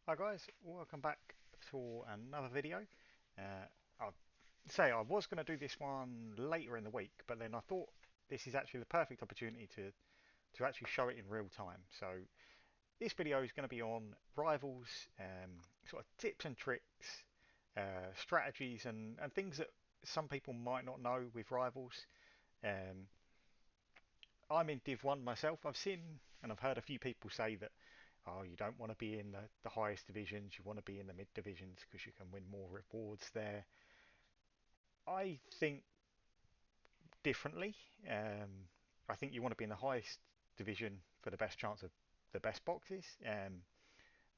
Hi guys, welcome back for another video. I'll say I was going to do this one later in the week, but then I thought this is actually the perfect opportunity to actually show it in real time. So this video is going to be on rivals, sort of tips and tricks, strategies and things that some people might not know with rivals. Um, I'm in Div 1 myself. I've seen and I've heard a few people say that you don't want to be in the highest divisions, you want to be in the mid divisions because you can win more rewards there. I think differently. I think you want to be in the highest division for the best chance of the best boxes.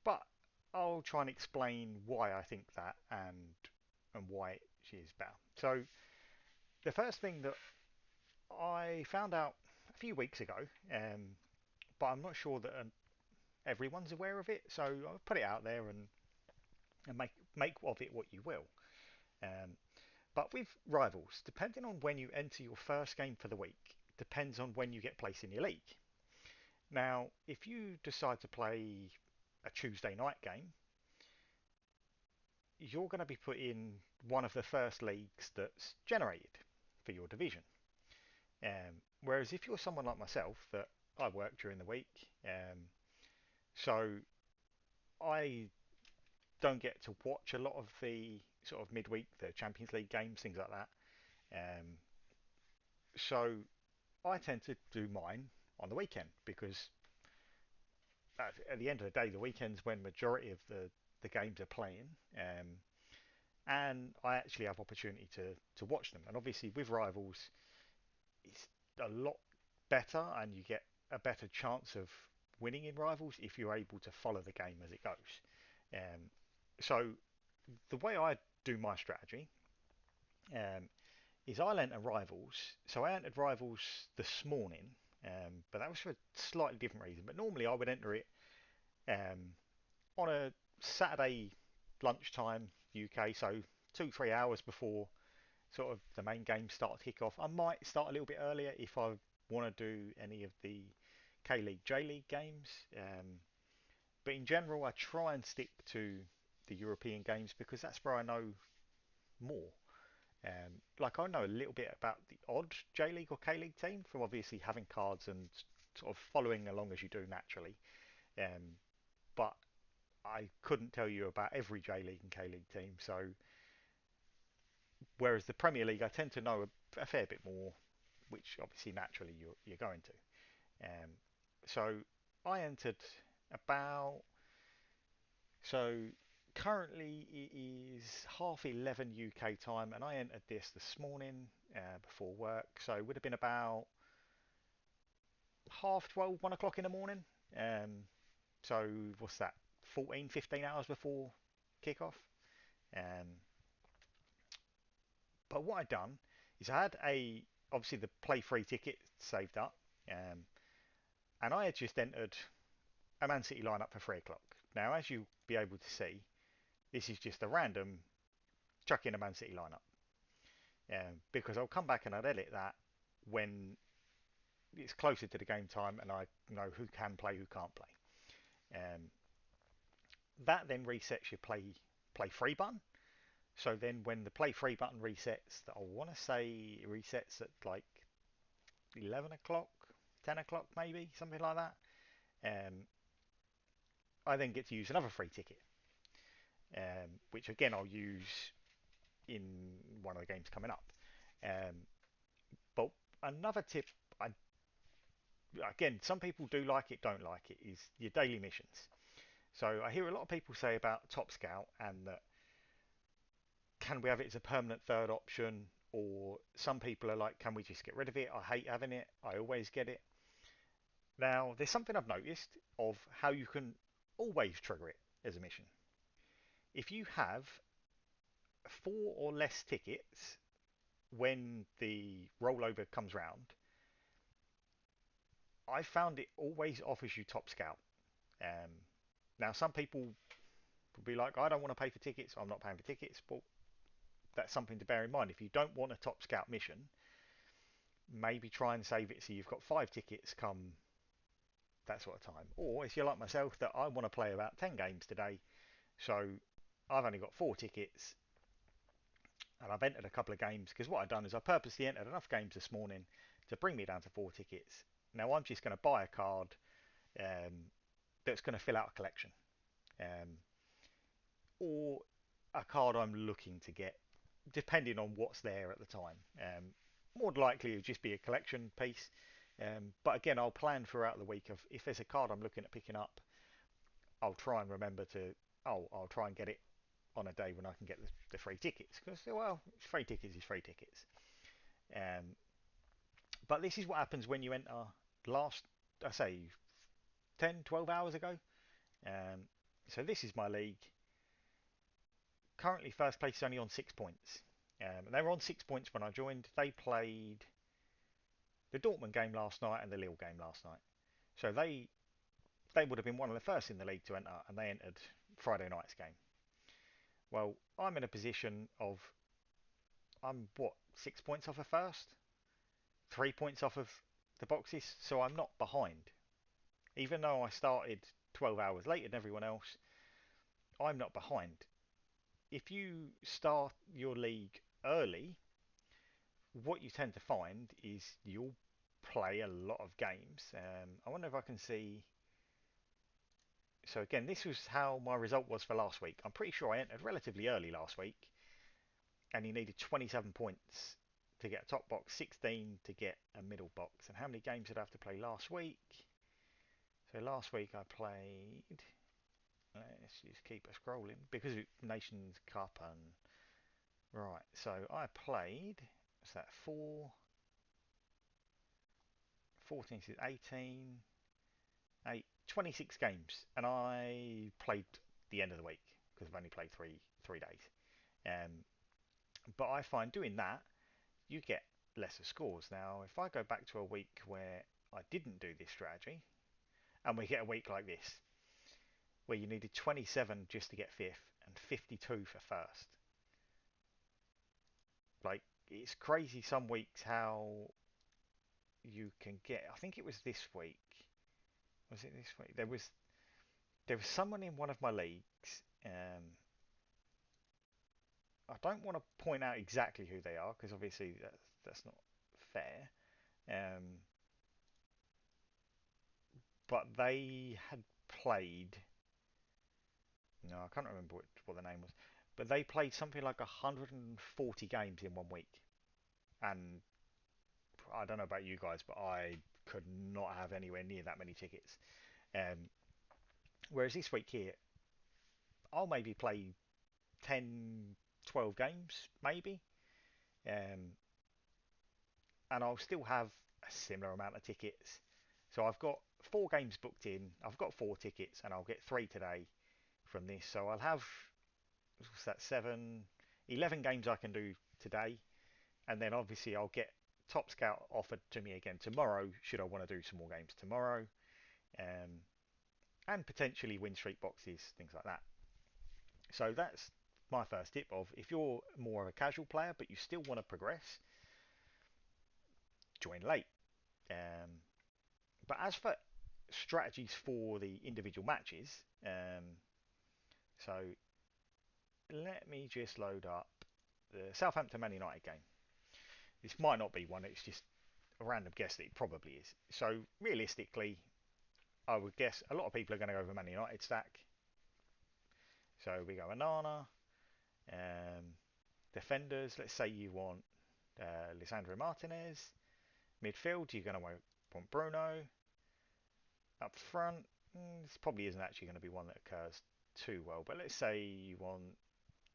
But I'll try and explain why I think that and why she is better. So the first thing that I found out a few weeks ago, but I'm not sure that everyone's aware of it, so I'll put it out there and make of it what you will. Um, but with rivals, depending on when you enter your first game for the week, depends on when you get placed in your league. Now, if you decide to play a Tuesday night game, you're going to be put in one of the first leagues that's generated for your division. Whereas if you're someone like myself, that I work during the week, so I don't get to watch a lot of the sort of midweek, the Champions League games, things like that. Um, so I tend to do mine on the weekend because at the end of the day, the weekend's when majority of the games are playing, and I actually have opportunity to watch them. And obviously, with rivals, it's a lot better, and you get a better chance of winning in rivals if you're able to follow the game as it goes. Um, so the way I do my strategy is I'll enter rivals. So I entered rivals this morning, but that was for a slightly different reason. But normally I would enter it um, on a Saturday lunchtime UK, so 2 3 hours before sort of the main games start to kick off. I might start a little bit earlier if I want to do any of the K League, J League games. But in general, I try and stick to the European games because that's where I know more. Like I know a little bit about the odd J League or K League team from obviously having cards and sort of following along as you do naturally. Um, but I couldn't tell you about every J League and K League team. So whereas the Premier League, I tend to know a fair bit more, which obviously naturally you're going to. So I entered about so currently it is 11:30 UK time, and I entered this morning before work. So it would have been about 12:30, 1 o'clock in the morning. Um, so what's that? 14, 15 hours before kickoff. Um, but what I'd done is I had obviously the play free ticket saved up, um, and I had just entered a Man City lineup for 3 o'clock. Now, as you'll be able to see, this is just a random chuck in a Man City lineup, because I'll come back and I'll edit that when it's closer to the game time and I know who can play, who can't play. Um, that then resets your play free button. So then when the play free button resets, I want to say it resets at like 11 o'clock, 10 o'clock maybe, something like that. Um, I then get to use another free ticket, which again I'll use in one of the games coming up. Um, but another tip, I, again, some people do like it, don't like it, is your daily missions. So I hear a lot of people say about Top Scout and that can we have it as a permanent third option, or some people are like, can we just get rid of it? I hate having it. I always get it. Now, there's something I've noticed of how you can always trigger it as a mission. If you have 4 or less tickets when the rollover comes round, I found it always offers you Top Scout. Um, now, some people will be like, I don't want to pay for tickets, I'm not paying for tickets, but that's something to bear in mind. If you don't want a Top Scout mission, maybe try and save it so you've got 5 tickets come that sort of time. Or if you're like myself, that I want to play about 10 games today, so I've only got 4 tickets, and I've entered a couple of games because what I've done is I purposely entered enough games this morning to bring me down to 4 tickets. Now I'm just going to buy a card um, that's going to fill out a collection, um, or a card I'm looking to get, depending on what's there at the time. More than likely, it'll just be a collection piece. But again, I'll plan throughout the week of if there's a card I'm looking at picking up, I'll try and remember to. Oh, I'll try and get it on a day when I can get the free tickets because well, free tickets is free tickets. Um, but this is what happens when you enter last, I say, 10, 12 hours ago. Um, so this is my league. Currently, first place is only on 6 points. They were on 6 points when I joined. They played the Dortmund game last night and the Lille game last night. So they would have been one of the first in the league to enter, and they entered Friday night's game. Well, I'm in a position of I'm what 6 points off of first, 3 points off of the boxes, so I'm not behind. Even though I started 12 hours later than everyone else, I'm not behind. If you start your league early, what you tend to find is you'll play a lot of games. I wonder if I can see. So again, this was how my result was for last week. I'm pretty sure I entered relatively early last week, and you needed 27 points to get a top box, 16 to get a middle box. And how many games did I have to play last week? So last week I played. Let's just keep scrolling because of Nations Cup and right. So I played. What's that? 14, 18, 26 games, and I played the end of the week because I've only played three days. Um, but I find doing that you get lesser scores. Now, if I go back to a week where I didn't do this strategy, and we get a week like this where you needed 27 just to get fifth and 52 for first, like it's crazy some weeks how you can get. I think it was this week. Was it this week? There was someone in one of my leagues. I don't want to point out exactly who they are because obviously that's not fair. Um, but they had played. No, I can't remember what the name was. But they played something like 140 games in one week, and I don't know about you guys, but I could not have anywhere near that many tickets. Um, whereas this week here, I'll maybe play 10, 12 games, maybe, um, and I'll still have a similar amount of tickets. So I've got 4 games booked in. I've got 4 tickets, and I'll get 3 today from this. So I'll have what's that 11 games I can do today, and then obviously I'll get Top Scout offered to me again tomorrow. Should I want to do some more games tomorrow, um, and potentially win streak boxes, things like that. So that's my first tip of if you're more of a casual player but you still want to progress, join late. Um, but as for strategies for the individual matches, so let me just load up the Southampton Man United game. This might not be one, it's just a random guess that it probably is. So realistically, I would guess a lot of people are going to go over Man United stack. So we go Anana. Um, Defenders, let's say you want Lisandro Martinez. Midfield, you're going to want Bruno. Up front, this probably isn't actually going to be one that occurs too well, but let's say you want.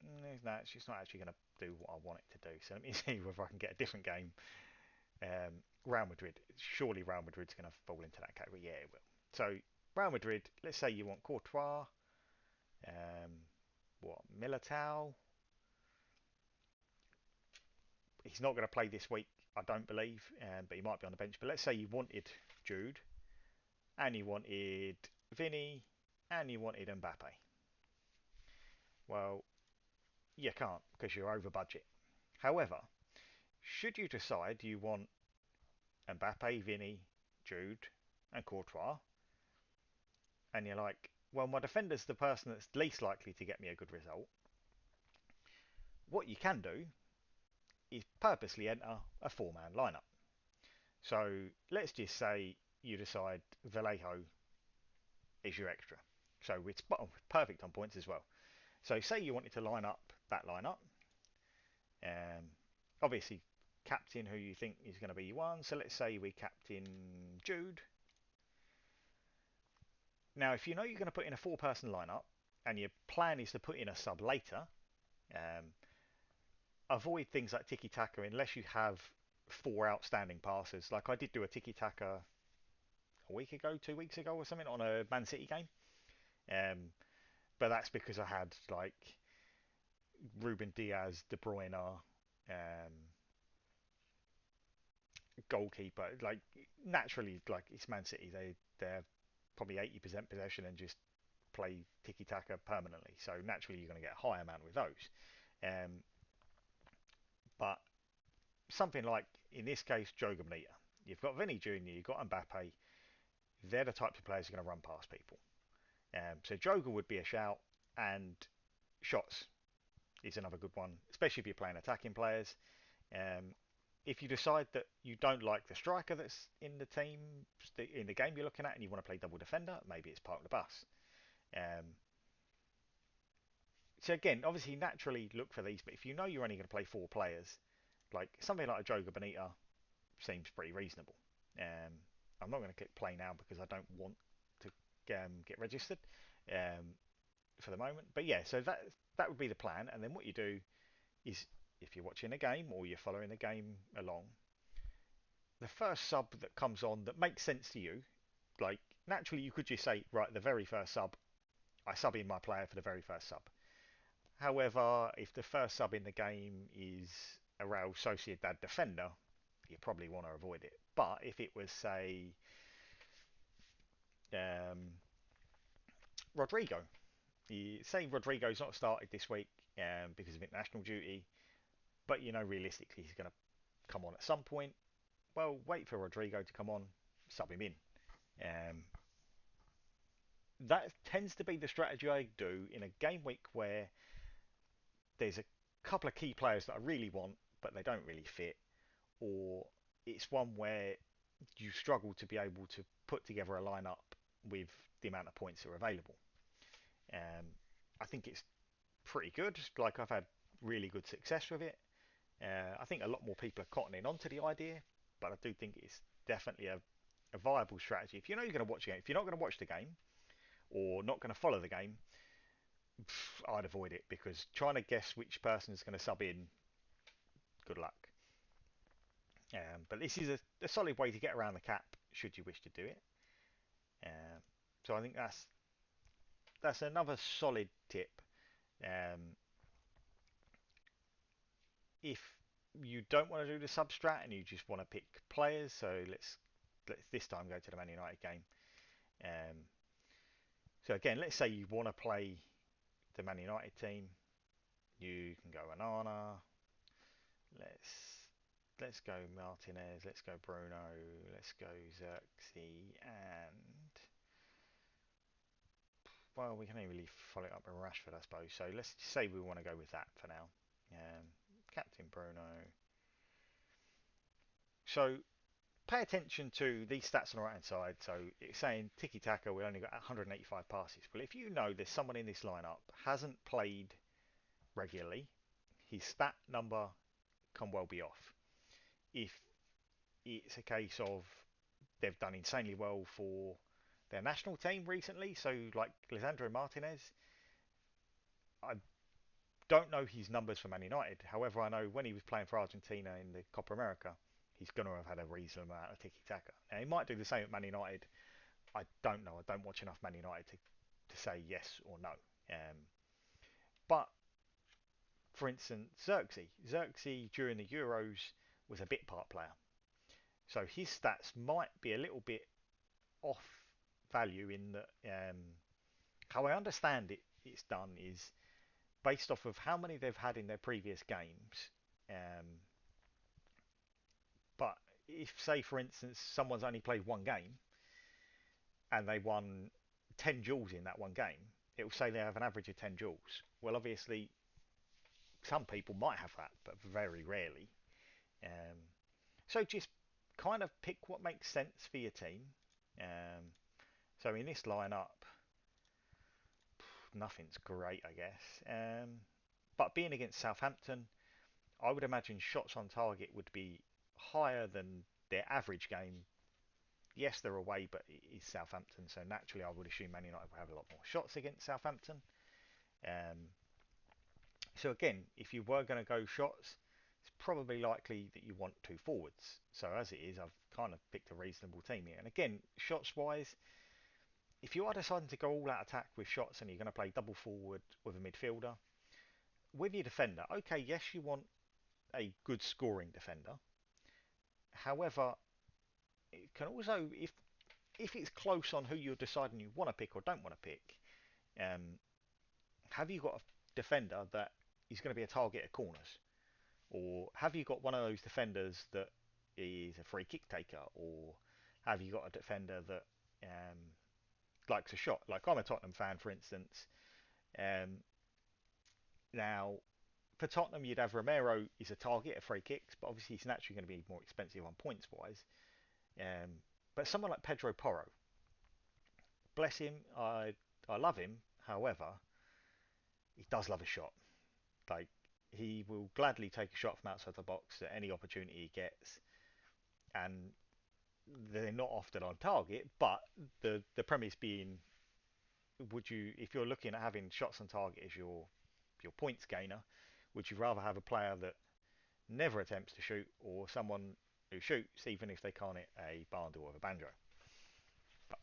No, it's just not actually going to do what I want it to do. So let me see whether I can get a different game. Real Madrid, surely Real Madrid's going to fall into that category. Yeah, it will. So Real Madrid, let's say you want Courtois, um, what Militao. He's not going to play this week, I don't believe, but he might be on the bench. But let's say you wanted Jude, and you wanted Vinny, and you wanted Mbappe. Well, you can't because you're over budget. However, should you decide you want Mbappe, Vinny, Jude, and Courtois, and you're like, well, my defender's the person that's least likely to get me a good result. What you can do is purposely enter a four-man lineup. So let's just say you decide Vallejo is your extra. So it's perfect on points as well. So say you wanted to line up that lineup. Um, Obviously, captain who you think is going to be your one. So let's say we captain Jude. Now, if you know you're going to put in a four-person lineup and your plan is to put in a sub later, um, avoid things like tiki-taka unless you have four outstanding passes. Like I did do a tiki-taka a week ago, 2 weeks ago or something on a Man City game. Um, but that's because I had like Ruben Diaz, De Bruyne, goalkeeper. Like naturally, like it's Man City. They're probably 80% possession and just play tiki taka permanently. So naturally, you're going to get a high amount with those. Um, but something like in this case, Joe Gaboneta. You've got Vinny Jr. You've got Mbappe. They're the types of players who are going to run past people. So Joga would be a shout, and shots is another good one, especially if you're playing attacking players. Um, if you decide that you don't like the striker that's in the team in the game you're looking at, and you want to play double defender, maybe it's park the bus. Um, so again, obviously, naturally look for these, but if you know you're only going to play four players, like something like a Joga Bonita seems pretty reasonable. Um, I'm not going to click play now because I don't want to get registered for the moment. But yeah, so that would be the plan. And then what you do is, if you're watching a game or you're following the game along, the first sub that comes on that makes sense to you, like naturally you could just say, right, the very first sub, I sub in my player for the very first sub. However, if the first sub in the game is a Real Sociedad defender, you probably want to avoid it. But if it was, say, um, Rodrigo, say Rodrigo's not started this week because of international duty, but you know realistically he's going to come on at some point. Well, wait for Rodrigo to come on, sub him in. Um, that tends to be the strategy I do in a game week where there's a couple of key players that I really want, but they don't really fit, or it's one where you struggle to be able to put together a lineup with the amount of points that are available. Um, I think it's pretty good. Like I've had really good success with it. I think a lot more people are cottoning onto the idea, but I do think it's definitely a viable strategy. If you know you're going to watch a game, if you're not going to watch the game or not going to follow the game, I'd avoid it because trying to guess which person is going to sub in, good luck. But this is a solid way to get around the cap should you wish to do it. So I think that's another solid tip. Um, if you don't want to do the substrat and you just want to pick players, so let's this time go to the Man United game. Um, so again, let's say you want to play the Man United team, you can go Anana. Let's go Martinez. Let's go Bruno. Let's go Xerxes and well, we can only really follow it up with Rashford, I suppose. So let's say we want to go with that for now. Um, Captain Bruno. So pay attention to these stats on the right hand side. So it's saying Tiki Taka, we only got 185 passes. Well, if you know there's someone in this lineup hasn't played regularly, his stat number can well be off. If it's a case of they've done insanely well for their national team recently, so like Lisandro Martinez, I don't know his numbers for Man United. However, I know when he was playing for Argentina in the Copa America, he's going to have had a reasonable amount of tiki taka. Now, he might do the same at Man United. I don't know. I don't watch enough Man United to say yes or no. Um, but for instance, Xerxes during the Euros was a bit part player. So his stats might be a little bit off value in that how I understand it's done is based off of how many they've had in their previous games. Um, but if, say, for instance, someone's only played one game and they won 10 joules in that one game, it will say they have an average of 10 joules. Well, obviously, some people might have that, but very rarely. Um, so just kind of pick what makes sense for your team. Um, so in this lineup, nothing's great, I guess. But being against Southampton, I would imagine shots on target would be higher than their average game. Yes, they're away, but it is Southampton, so naturally I would assume Man United will have a lot more shots against Southampton. Um, so again, if you were going to go shots, it's probably likely that you want two forwards. So as it is, I've kind of picked a reasonable team here. And again, shots wise, if you are deciding to go all out attack with shots and you're going to play double forward with a midfielder, with your defender, okay, yes, you want a good scoring defender. However, it can also, if it's close on who you're deciding you want to pick or don't want to pick, um, have you got a defender that is going to be a target at corners? Or have you got one of those defenders that is a free kick taker? Or have you got a defender that likes a shot? Like I'm a Tottenham fan, for instance. Um, now, for Tottenham, you'd have Romero is a target at free kicks, but obviously he's naturally going to be more expensive on points wise. Um, but someone like Pedro Porro, bless him, I love him. However, he does love a shot. Like he will gladly take a shot from outside the box at any opportunity he gets, and they're not often on target. But the premise being, would you, if you're looking at having shots on target as your points gainer, would you rather have a player that never attempts to shoot or someone who shoots even if they can't hit a barn door with a banjo? But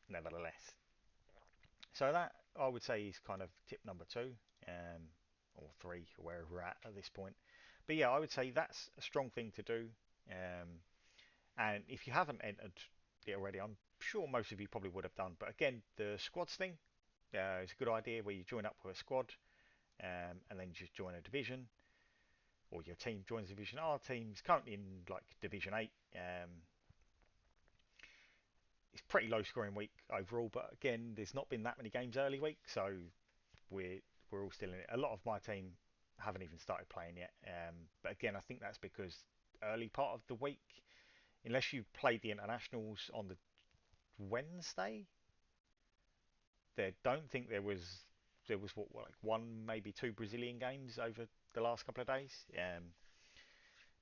nevertheless, so that I would say is kind of tip number two, or three, or wherever we're at this point. But yeah, I would say that's a strong thing to do. Um, and if you haven't entered it already, I'm sure most of you probably would have done. But again, the squads thing is a good idea where you join up with a squad and then just join a division, or your team joins a division. Our team's currently in like Division 8. It's pretty low scoring week overall, but again, there's not been that many games early week, so we're we're all still in it. A lot of my team haven't even started playing yet. But again, I think that's because early part of the week, unless you played the internationals on the Wednesday, there don't think there was what like one maybe two Brazilian games over the last couple of days.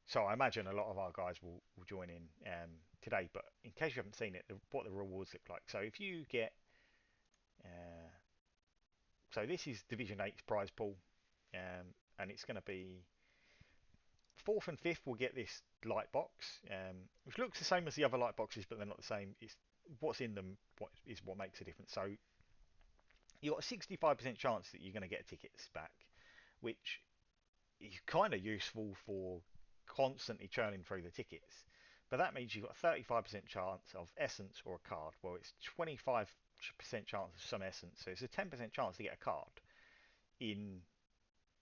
So I imagine a lot of our guys will join in today. But in case you haven't seen it, what the rewards look like. So if you get uh, so this is Division 8's prize pool, and it's going to be fourth and fifth will get this light box, which looks the same as the other light boxes, but they're not the same. It's what's in them what makes a difference. So you've got a 65% chance that you're going to get tickets back, which is kind of useful for constantly churning through the tickets. But that means you've got a 35% chance of essence or a card. Well, it's 25% chance of some essence, so it's a 10% chance to get a card in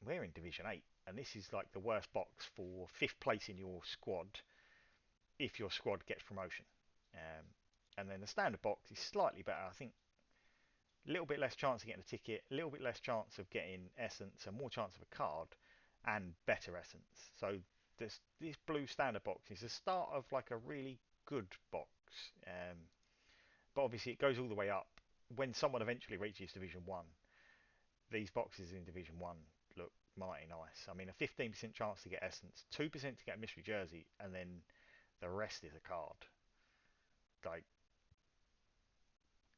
we're in Division 8, and this is like the worst box for fifth place in your squad if your squad gets promotion. Um, and then the standard box is slightly better. I think a little bit less chance of getting a ticket, a little bit less chance of getting essence, and more chance of a card, and better essence. So this blue standard box is the start of like a really good box. But obviously it goes all the way up. When someone eventually reaches Division 1, these boxes in Division 1 look mighty nice. I mean, a 15% chance to get essence, 2% to get a mystery jersey, and then the rest is a card. Like,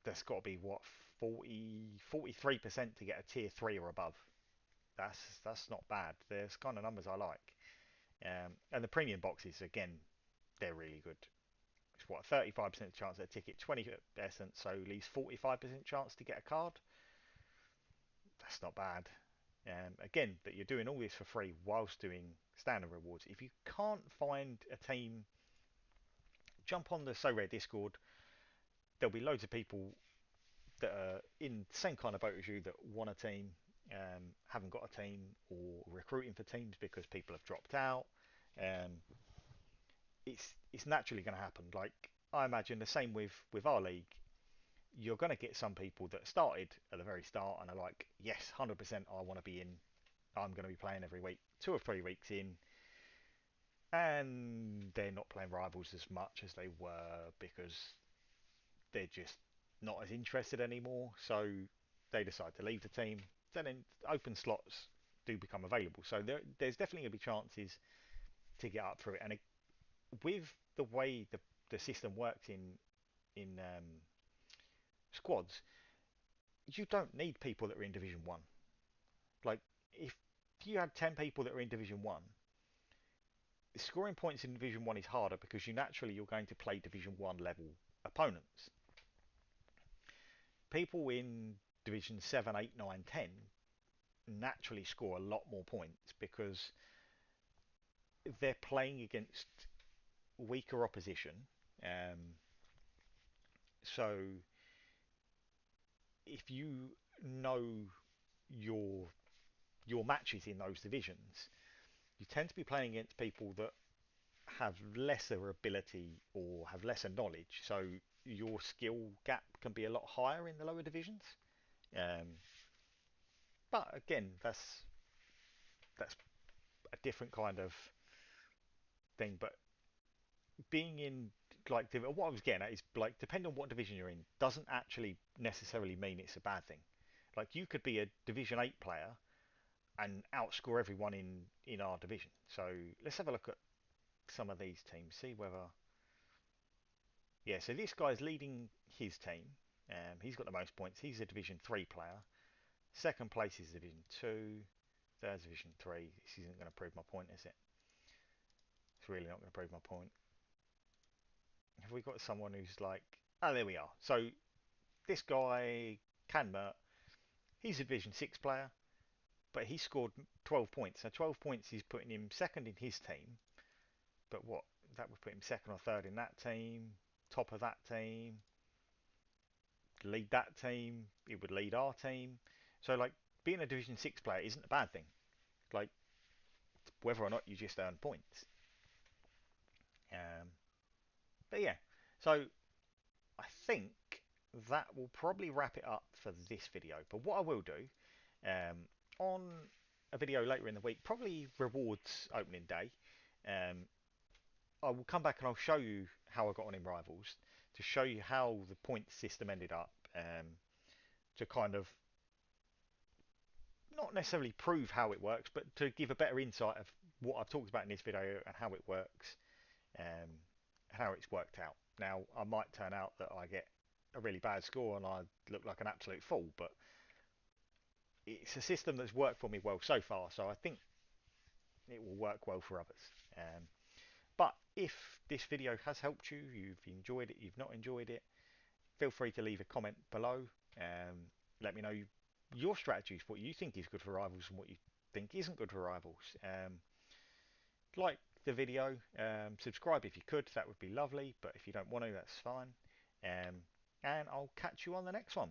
there's got to be, what, 43% to get a tier 3 or above. That's not bad. There's kind of numbers I like. And the premium boxes, again, they're really good. It's what, 35% chance at a ticket, 20 essence, so leaves 45% chance to get a card. That's not bad. Again, that you're doing all this for free whilst doing standard rewards. If you can't find a team, jump on the Sorare Discord. There'll be loads of people that are in the same kind of boat as you that want a team, haven't got a team, or recruiting for teams because people have dropped out. Um, it's naturally going to happen. Like I imagine the same with our league. you're going to get some people that started at the very start and are like, yes, 100% I want to be in. I'm going to be playing every week. 2 or 3 weeks in, and they're not playing Rivals as much as they were because they're just not as interested anymore. So they decide to leave the team. Then open slots do become available. So there's definitely going to be chances to get up through it. And with the way the system works in squads, you don't need people that are in Division One. Like if you had 10 people that are in Division One, scoring points in Division One is harder because you're going to play Division One level opponents. People in Division 7, 8, 9, 10 naturally score a lot more points because they're playing against weaker opposition. Um, so if you know your your matches in those divisions, you tend to be playing against people that have lesser ability or have lesser knowledge. So your skill gap can be a lot higher in the lower divisions. Um, but again, that's a different kind of thing. But being in like what I was getting at is like depending on what division you're in doesn't actually necessarily mean it's a bad thing. Like you could be a Division 8 player and outscore everyone in our division. So let's have a look at some of these teams. See whether yeah. So this guy's leading his team. He's got the most points. He's a Division 3 player. Second place is Division 2. Third's Division 3. This isn't going to prove my point, is it? It's really not going to prove my point. Have we got someone who's like... Oh, there we are. So this guy, Canmer, he's a Division 6 player, but he scored 12 points. So 12 points is putting him second in his team. But what? That would put him second or third in that team, top of that team, lead that team. It would lead our team. So, like, being a Division 6 player isn't a bad thing. Like, whether or not you just earn points. Um, but yeah, so I think that will probably wrap it up for this video. But what I will do on a video later in the week, probably rewards opening day, um, I will come back and I'll show you how I got on in Rivals to show you how the point system ended up, to kind of not necessarily prove how it works, but to give a better insight of what I've talked about in this video and how it works, and how it's worked out. Now, I might turn out that I get a really bad score and I look like an absolute fool, but it's a system that's worked for me well so far, so I think it will work well for others. But if this video has helped you, you've enjoyed it, you've not enjoyed it, feel free to leave a comment below. Let me know your strategies, what you think is good for Rivals and what you think isn't good for Rivals. Like the video, subscribe if you could, that would be lovely, but if you don't want to, that's fine. And I'll catch you on the next one.